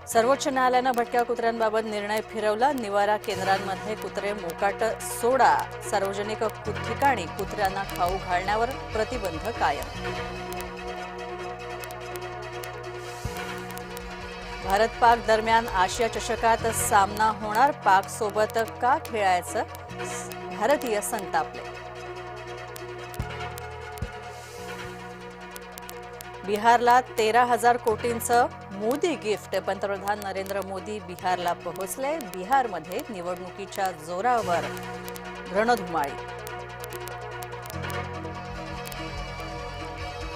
सर्वोच्च न्यायालयाने भटक्या कुत्र्यांबाबत निर्णय फिरवला। निवारा केंद्रांमध्ये कुत्रे मोकाट सोडा। सार्वजनिक ठिकाणी कुत्र्यांना खाऊ घालण्यावर प्रतिबंध कायम। भारत पाक दरम्यान आशिया चषकात सामना होणार। पाक सोबत का खेळायचं? भारतीय संतापले। बिहारला 13,000 कोटींचं मोदी गिफ्ट। पंतप्रधान नरेंद्र मोदी बिहारला पोहोचले। बिहारमध्ये निवडणुकीच्या जोरावर रणधुमाळी।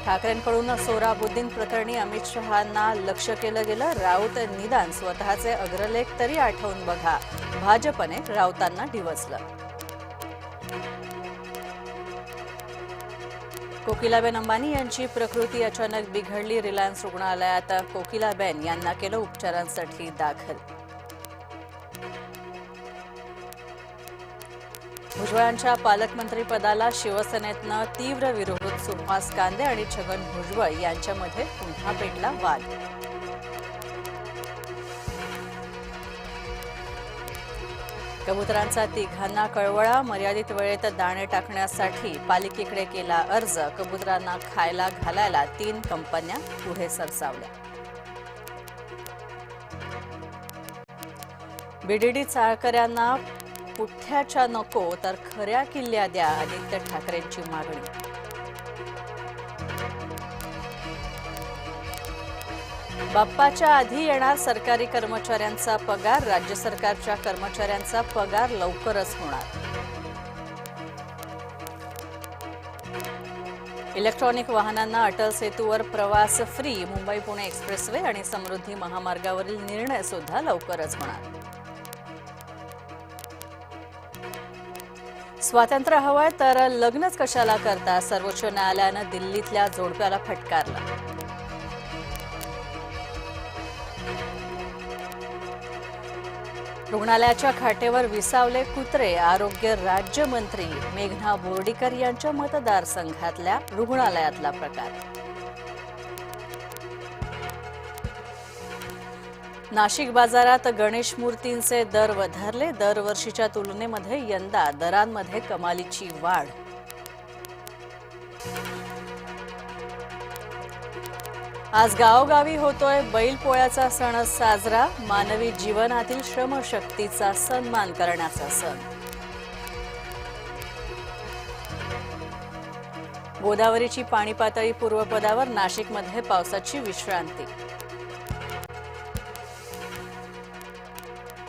ठाकरेंकडून सोहराबुद्दीन प्रकरणी अमित शहांना लक्ष केलं गेलं। राऊत निदान स्वतःचे अग्रलेख तरी आठवून बघा। भाजपने राऊतांना डिवचलं। कोकिलाबेन अंबानी यांची प्रकृती अचानक बिघडली। रिलायन्स रुग्णालयात कोकिलाबेन यांना केलं उपचारांसाठी दाखल। भुजबळांच्या पालकमंत्रीपदाला शिवसेनेतनं तीव्र विरोध। सुहास कांदे आणि छगन भुजबळ यांच्यामध्ये पुन्हा पेटला वाद। कबुतरांचा तिघांना कळवळा। मर्यादित वेळेत दाणे टाकण्यासाठी पालिकेकडे केला अर्ज। कबुतरांना खायला घालायला 3 कंपन्या पुढे सरसावल्या। बीडीडी चाळकऱ्यांना पुठ्ठ्याच्या नको तर खऱ्या किल्ल्या द्या। आदित्य ठाकरेंची मागणी। बाप्पाच्या आधी येणार सरकारी कर्मचाऱ्यांचा पगार। राज्य सरकारच्या कर्मचाऱ्यांचा पगार लवकरच होणार। इलेक्ट्रॉनिक वाहनांना अटल सेतूवर प्रवास फ्री। मुंबई पुणे एक्सप्रेसवे आणि समृद्धी महामार्गावरील निर्णय सुद्धा लवकरच होणार। स्वातंत्र्य हवंय तर लग्नच कशाला करता? सर्वोच्च न्यायालयानं दिल्लीतल्या जोडप्याला फटकारलं। रुग्णालयाच्या खाटेवर विसावले कुत्रे। आरोग्य राज्यमंत्री मेघना बोर्डीकर यांच्या मतदारसंघातल्या रुग्णालयातला प्रकार। नाशिक बाजारात गणेश मूर्तींचे दर वधारले। दरवर्षीच्या तुलनेमध्ये यंदा दरांमध्ये कमालीची वाढ। आज गावोगावी होतोय बैलपोळ्याचा सण साजरा। मानवी जीवनातील श्रमशक्तीचा सन्मान करण्याचा सण। गोदावरीची पाणी पातळी पूर्वपदावर। नाशिकमध्ये पावसाची विश्रांती।